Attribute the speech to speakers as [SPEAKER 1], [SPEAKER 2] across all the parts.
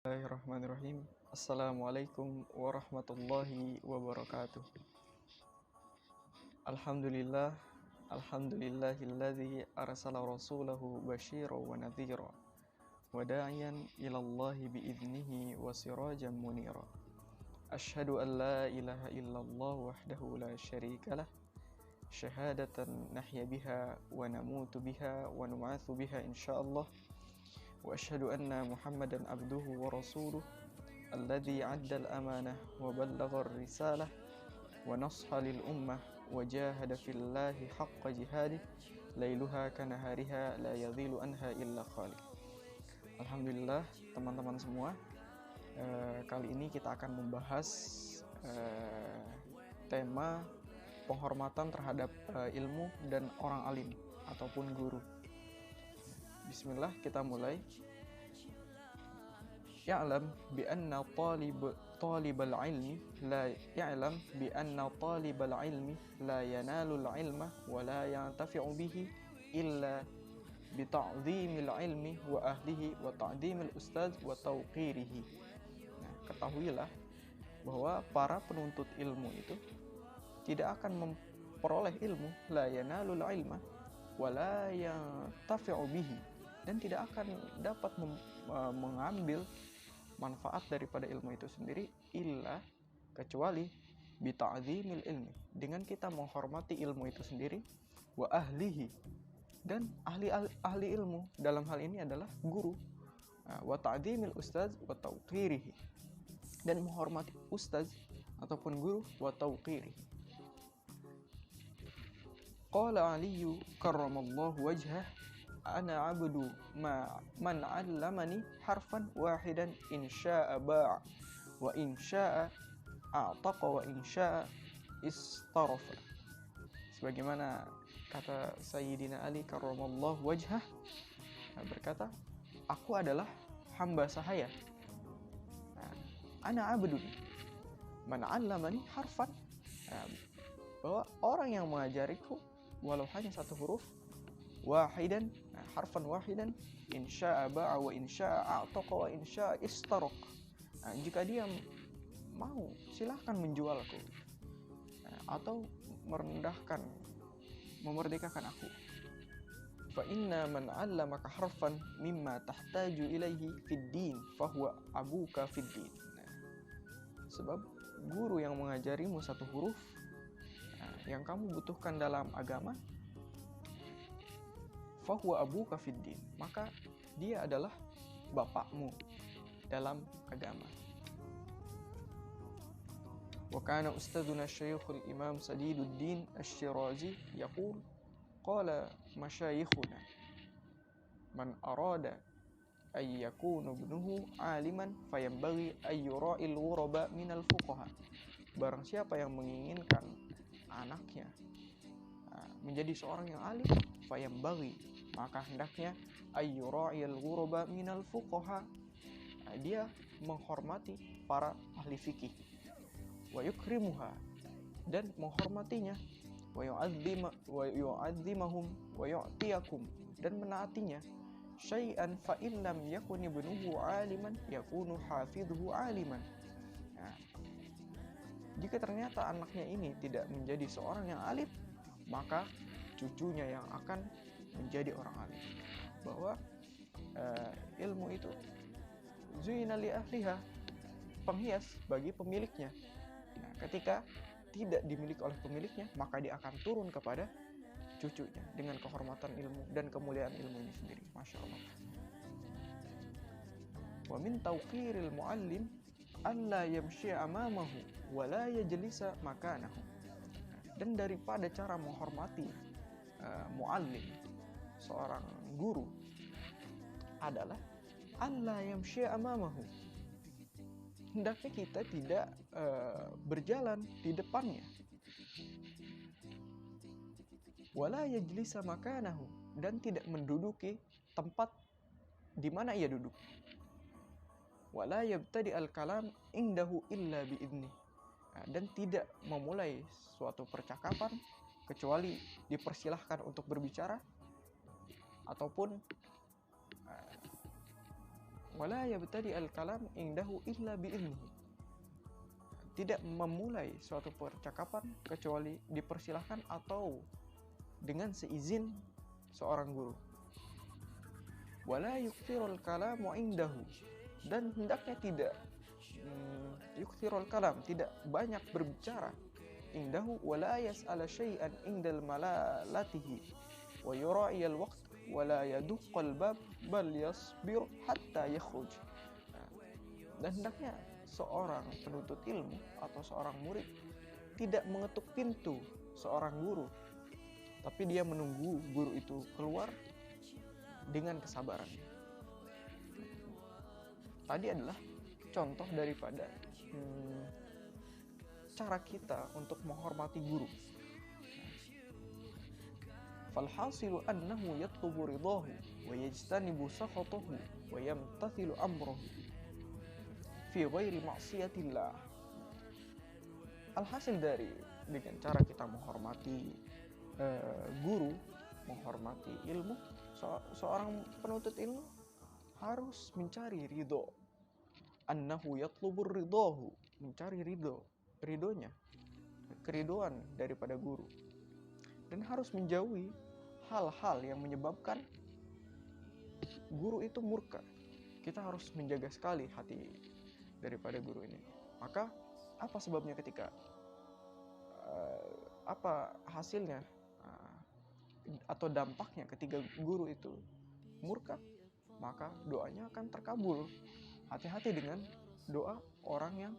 [SPEAKER 1] Bismillahirrahmanirrahim. Assalamualaikum warahmatullahi wabarakatuh. Alhamdulillah, alhamdulillahilladzi arsala rasulahu basyira wa nadhira wa da'iyan ilallahi biiznihi wa sirajan munira. Asyhadu an la ilaha illallah wahdahu la syarikalah syahadatan nahya biha wa namutu biha wa nub'atsu biha insyaallah. Wa asyhadu anna Muhammadan abduhu wa rasuluh alladzi 'addal amanah wa ballaghar risalah wa nasha lil ummah wa jahada fillahi haqqa jihadih lailuha kanahariha la yadhilu anha illa khaliq. Alhamdulillah teman-teman semua, kali ini kita akan membahas tema penghormatan terhadap ilmu dan orang alim ataupun guru. Bismillah, kita mulai. Ya'lam bi anna talibal ilmi la ya'lam bi anna talibal ilmi la yanalul ilma wa la yantafi'u bihi illa bi ta'dhimil ilmi wa ahlihi wa ta'dhimil ustaz wa tawqirihi. Nah, ketahuilah bahwa para penuntut ilmu itu tidak akan memperoleh ilmu, la yanalul ilma wa la yantafi'u bihi, dan tidak akan dapat mengambil manfaat daripada ilmu itu sendiri illa kecuali bita'zimil ilmi, dengan kita menghormati ilmu itu sendiri, wa ahlihi, dan ahli ilmu dalam hal ini adalah guru, wa ta'zimil ustaz wa tawqirihi, dan menghormati ustaz ataupun guru, wa tawqirihi. Qala Aliyu karramallahu wajhah, ana abdu man 'allamani harfan wahidan in syaa'a ba'a wa in syaa'a a'taqa wa in syaa'a istarafa. Sebagaimana kata Sayyidina Ali karramallahu wajhah, berkata, aku adalah hamba sahaya. Ana abdu man 'allamani harfan, bahwa orang yang mengajariku walau hanya satu huruf, wahidan, harfan wahidan, insya'a ba'a wa insya'a a'taqa wa insya'a istaraq. Jika dia mau, silahkan menjualku, atau merendahkan, memerdekakan aku. Fa inna man 'allamaka harfan mimma tahtaju ilaihi fid din fa huwa abuka fid din. Sebab guru yang mengajarimu satu huruf yang kamu butuhkan dalam agama, fahuwa abuka fiddin, maka dia adalah bapakmu dalam agama. Wa kana ustadzuna Syekhul Imam Sadiduddin Asy-Syirazi yaqul qala masyayikhuna man arada ay yakuna ibnuhu aliman fayanbaghi ay yura'il ghuraba minal fuqaha. Barang siapa yang menginginkan anaknya menjadi seorang yang alim, fayambaghi, maka hendaknya ayyura'il ghuraba minal fuqaha, dia menghormati para ahli fikih, wa yukrimuha, dan menghormatinya, wa yu'azzimahum wa yu'tiyakum, dan menaatinya, syai'an fa in lam yakun ibnuhu 'aliman yakunu hafidhuhu 'aliman. Jika ternyata anaknya ini tidak menjadi seorang yang alim, maka cucunya yang akan menjadi orang alim. Bahwa ilmu itu zuyina li ahliha, penghias bagi pemiliknya. Nah, ketika tidak dimiliki oleh pemiliknya, maka dia akan turun kepada cucunya dengan kehormatan ilmu dan kemuliaan ilmu ini sendiri. Masya Allah. Wa min tawqiril muallim alla yamshi'a amamahu wa la yajlisa makanahu. Dan daripada cara menghormati muallim, seorang guru, adalah alla yamshi'a amamahu, hendaknya kita tidak berjalan di depannya, wa la yajlisa makanahu, dan tidak menduduki tempat di mana ia duduk, wala yabtadi al-kalam indahu illa bi'idni, dan tidak memulai suatu percakapan kecuali dipersilahkan untuk berbicara ataupun wala yabtadi al-kalam indahu illa bi'ilmihi. Tidak memulai suatu percakapan kecuali dipersilahkan atau dengan seizin seorang guru. Wala yukthirul kalamu indahu, dan hendaknya tidak yukthirul kalam, tidak banyak berbicara. Indahu wala yas'ala syai'an indal malalatihi wa yura'iyal waqt wala yaduqqal bab bal yasbir hatta yakhruj. Dan hendaknya seorang penuntut ilmu atau seorang murid tidak mengetuk pintu seorang guru, tapi dia menunggu guru itu keluar dengan kesabaran. Tadi adalah contoh daripada cara kita untuk menghormati guru. Falhasilu annahu yatlubu ridahu wa yajtanibu sakhatahu wa yamtathilu amrahu fi ghairi ma'siyatillah. Alhasil dari dengan cara kita menghormati guru, menghormati ilmu, seorang penuntut ilmu harus mencari ridho. Annahu yatlubur ridahu, mencari ridhonya, keridoan daripada guru, dan harus menjauhi hal-hal yang menyebabkan guru itu murka. Kita harus menjaga sekali hati daripada guru ini. Maka apa sebabnya ketika apa hasilnya atau dampaknya ketika guru itu murka? Maka doanya akan terkabul. Hati-hati dengan doa orang yang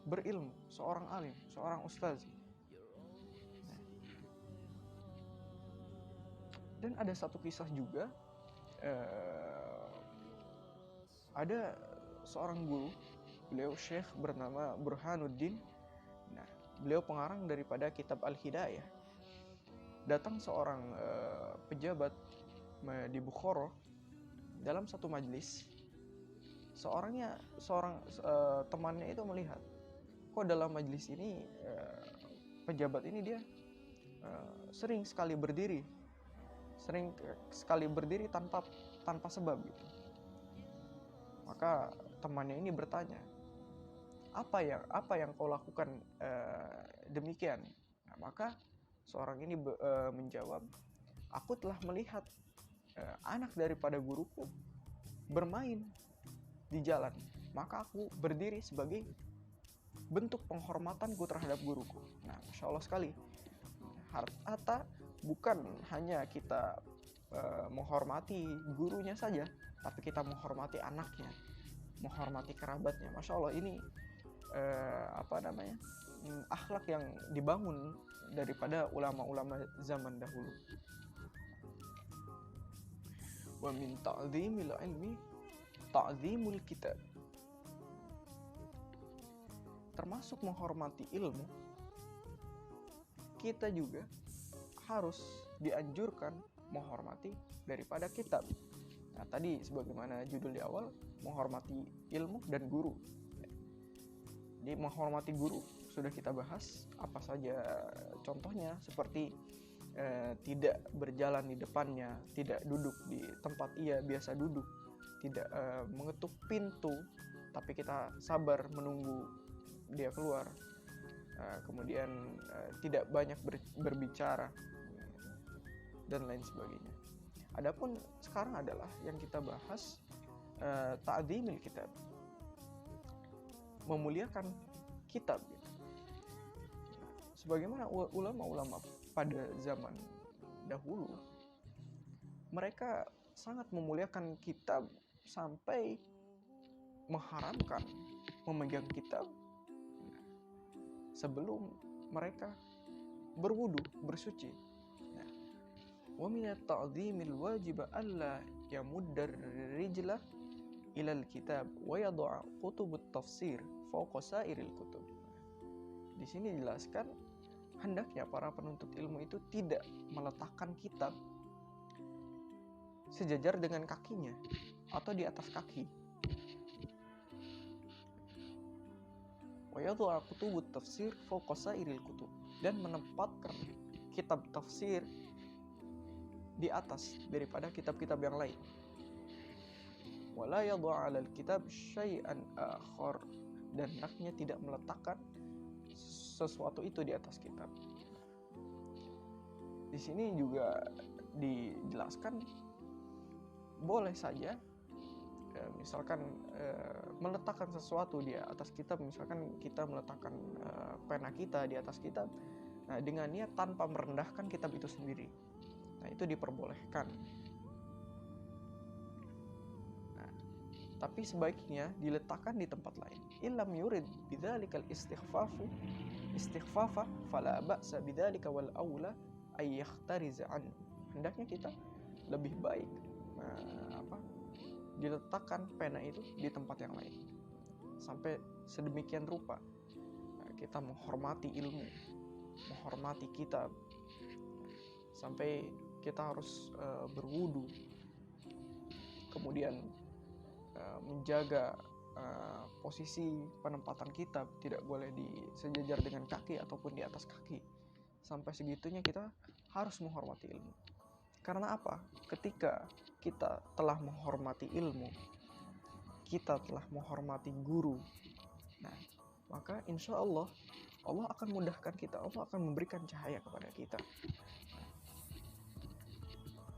[SPEAKER 1] berilmu, seorang alim, seorang ustaz. Dan ada satu kisah juga, ada seorang guru, beliau syekh bernama Burhanuddin. Nah, beliau pengarang daripada kitab Al-Hidayah. Datang seorang pejabat di Bukhara dalam satu majlis. Seorang temannya itu melihat, kok dalam majlis ini pejabat ini dia sering sekali berdiri tanpa sebab gitu. Maka temannya ini bertanya, apa yang kau lakukan demikian? Nah, maka seorang ini menjawab, aku telah melihat anak daripada guruku bermain di jalan, maka aku berdiri sebagai bentuk penghormatanku terhadap guruku. Nah, Masya Allah sekali. Harta bukan hanya kita menghormati gurunya saja, tapi kita menghormati anaknya, menghormati kerabatnya. Masya Allah, ini akhlak yang dibangun daripada ulama-ulama zaman dahulu. Wa min ta'zimil ilmi ta'zimul kitab. Termasuk menghormati ilmu, kita juga harus dianjurkan menghormati daripada kitab. Nah, tadi sebagaimana judul di awal, menghormati ilmu dan guru. Jadi menghormati guru sudah kita bahas apa saja contohnya, seperti tidak berjalan di depannya, tidak duduk di tempat ia biasa duduk, tidak mengetuk pintu tapi kita sabar menunggu dia keluar, kemudian tidak banyak berbicara dan lain sebagainya. Adapun sekarang adalah yang kita bahas ta'zimil kitab, memuliakan kitab gitu. Sebagaimana ulama-ulama pada zaman dahulu, mereka sangat memuliakan kitab sampai mengharamkan memegang kitab sebelum mereka berwudu, bersuci. Wa minat ta'zimil wajib alla yamuddar rijlah ilal kitab wa yad'a kutubut tafsir fawqa sairil kutub. Di sini dijelaskan hendaknya para penuntut ilmu itu tidak meletakkan kitab sejajar dengan kakinya atau di atas kaki. Wa yad'a kutubut tafsir fawqa sairil kutub, dan menempatkan kitab tafsir di atas daripada kitab-kitab yang lain. wa la yadha 'alal kitab syai'an akhar, dan hendaknya tidak meletakkan sesuatu itu di atas kitab. Di sini juga dijelaskan boleh saja misalkan meletakkan sesuatu di atas kitab, misalkan kita meletakkan pena kita di atas kitab, nah dengan niat tanpa merendahkan kitab itu sendiri, nah itu diperbolehkan. Nah, tapi sebaiknya diletakkan di tempat lain. Illam yurid bidzalikal istighfafa fala ba'sa bidzalika wal aula ay yakhtariza anhu. Hendaknya kita lebih baik diletakkan pena itu di tempat yang lain, sampai sedemikian rupa kita menghormati ilmu, menghormati kitab, sampai kita harus berwudu, kemudian menjaga posisi penempatan kitab, tidak boleh sejajar dengan kaki ataupun di atas kaki. Sampai segitunya kita harus menghormati ilmu. Karena apa? Ketika kita telah menghormati ilmu, kita telah menghormati guru, nah maka insya Allah akan mudahkan kita, Allah akan memberikan cahaya kepada kita.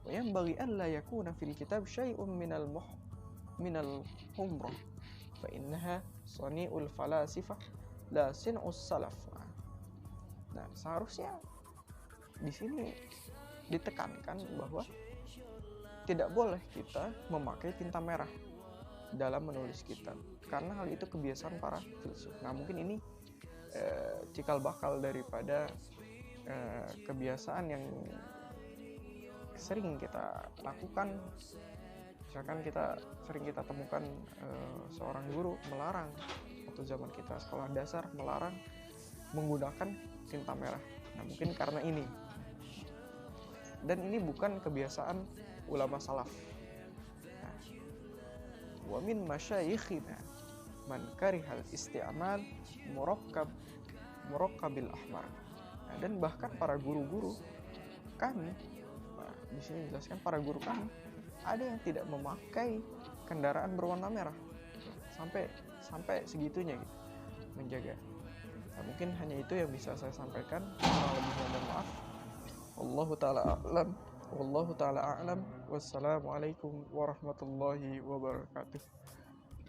[SPEAKER 1] Wa yanbaghi an la yakuna fil kitab syai'un minal humrah fa innaha sani'ul falasifah la sin'us salaf. Nah, seharusnya di sini ditekankan bahwa tidak boleh kita memakai tinta merah dalam menulis kitab, karena hal itu kebiasaan para filsuf. Nah, mungkin ini cikal bakal daripada kebiasaan yang sering kita lakukan. Misalkan sering kita temukan seorang guru melarang, waktu zaman kita sekolah dasar, melarang menggunakan tinta merah. Nah, mungkin karena ini. Dan ini bukan kebiasaan ulama salaf. Nah, wa min masyayikhina man karihal isti'mal murakkabil ahmar. Nah, dan bahkan para guru-guru kami, di sini dijelaskan para guru kami ada yang tidak memakai kendaraan berwarna merah, sampai segitunya gitu, menjaga. Nah, mungkin hanya itu yang bisa saya sampaikan. Kurang lebihnya mohon maaf. Wallahu ta'ala a'lam. Wassalamualaikum warahmatullahi wabarakatuh.